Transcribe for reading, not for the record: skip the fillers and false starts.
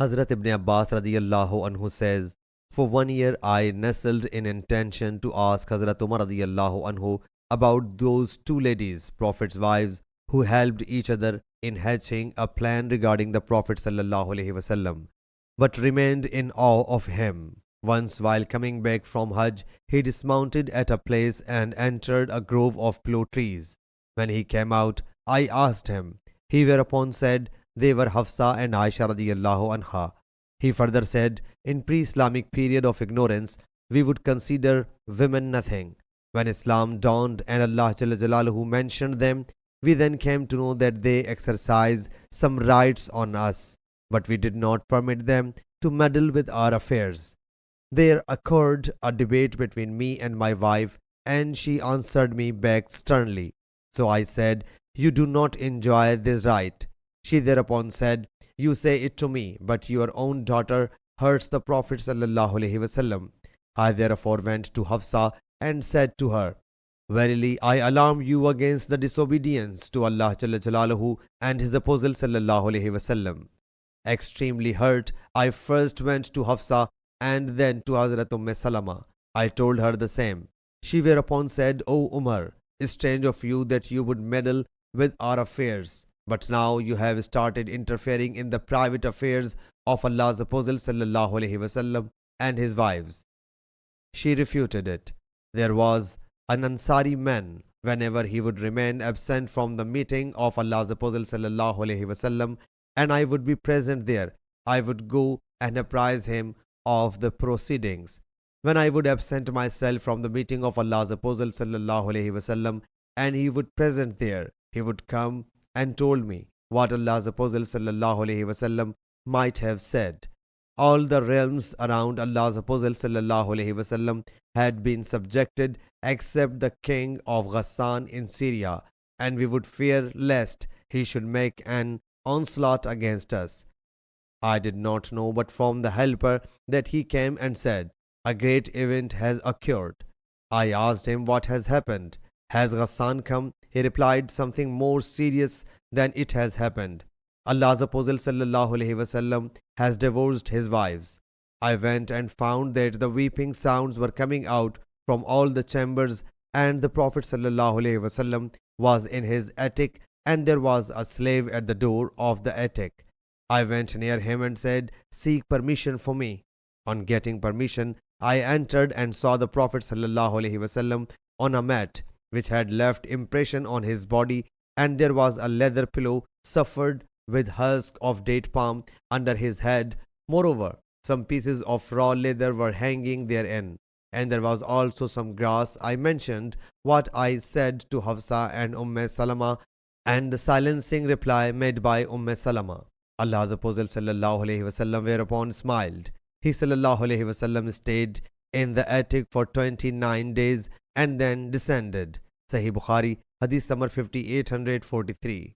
Hazrat Ibn Abbas radiyallahu anhu says, for 1 year I nestled in intention to ask Hazrat Umar radiyallahu anhu about those two ladies, Prophet's wives, who helped each other in hatching a plan regarding the Prophet sallallahu alaihi wasallam, but remained in awe of him. Once, while coming back from Hajj, he dismounted at a place and entered a grove of plum trees. When he came out, I asked him. He whereupon said they were Hafsa and Aisha radiyallahu anha. He further said, in pre-Islamic period of ignorance, we would consider women nothing. When Islam dawned and Allah Jalla Jalaluhu mentioned them, we then came to know that they exercise some rights on us, but we did not permit them to meddle with our affairs. There occurred a debate between me and my wife, and she answered me back sternly. So I said, you do not enjoy this right. She thereupon said, you say it to me, but your own daughter hurts the Prophet sallallahu alaihi wasallam. I therefore went to Hafsa and said to her, verily I alarm you against the disobedience to Allah Jalla Jalaluhu and His Apostle sallallahu alaihi wasallam. Extremely hurt, I first went to Hafsa and then to Hazrat Salama. I told her the same. She whereupon said, O Umar, it's strange of you that you would meddle with our affairs, but now you have started interfering in the private affairs of Allah's Apostle sallallahu alaihi wasallam and his wives. She refuted it. There was an Ansari man, whenever he would remain absent from the meeting of Allah's Apostle sallallahu alaihi wasallam, and I would be present there, I would go and apprise him of the proceedings. When I would absent myself from the meeting of Allah's Apostle sallallahu alaihi wasallam, and he would present there, he would come and told me what Allah's Apostle sallallahu alaihi wasallam might have said. All the realms around Allah's Apostle sallallahu alaihi wasallam had been subjected except the king of Ghassan in Syria, and we would fear lest he should make an onslaught against us. I did not know but from the helper that he came and said, a great event has occurred. I asked him what has happened. Has Ghassan come? He replied, something more serious than it has happened. Allah's Apostle sallallahu alaihi wasallam has divorced his wives. I went and found that the weeping sounds were coming out from all the chambers, and the Prophet sallallahu alaihi wasallam was in his attic, and there was a slave at the door of the attic. I went near him and said, seek permission for me. On getting permission, I entered and saw the Prophet sallallahu alaihi wasallam on a mat which had left impression on his body, and there was a leather pillow suffered with husk of date palm under his head. Moreover, some pieces of raw leather were hanging therein, and there was also some grass. I mentioned what I said to Hafsa and Salama, and the silencing reply made by Salama. Allah's Apostle sallallahu alaihi wasallam whereupon smiled. He sallallahu alaihi wasallam stayed in the attic for 29 days and then descended. Sahih Bukhari, Hadith number 5843.